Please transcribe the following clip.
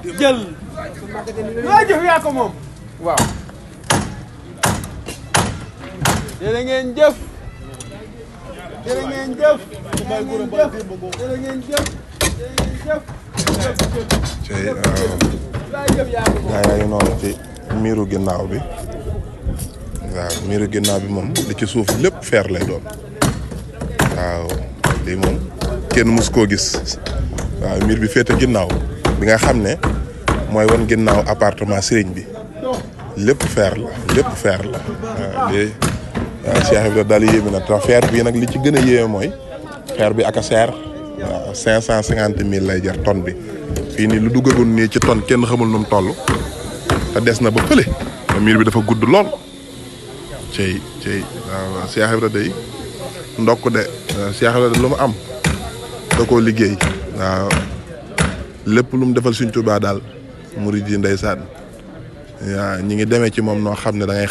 jël laa jëf yaa ko moom waaw jërë ngeen jëf jërë ngeen jëf jërë ngeen jëf gaa yaa ngi noonu ci miiru ginnaaw bi waaw miiru ginnaaw bi moom li ci suuf lépp fer lay doon waaw lii moom kenn mus koo gis waaw miir bi féete ginnaaw bi nga xam ne mooy wan ginnaaw appartement sëriñ bi lépp fer la waaw lii waaw Cheikh Ibrahima daal yéeme na te fer bii nag li ci gën a yéeme mooy fer bi ak a seer waaw 550 000 lay jar tonne bi fii nii lu duggagoon nii ci tonne kenn xamul nu mu toll te des na ba fële miir bi dafa gudd lool cey waaw Cheikh Ibrahima day ndokk de Cheikh Ibrahima lu mu am da koo liggéey waaw lépp lu mu defal Sëriñ Tuubaa daal murid yi ndeysaan waaw ñi ngi demee ci moom noo xam ne da ngay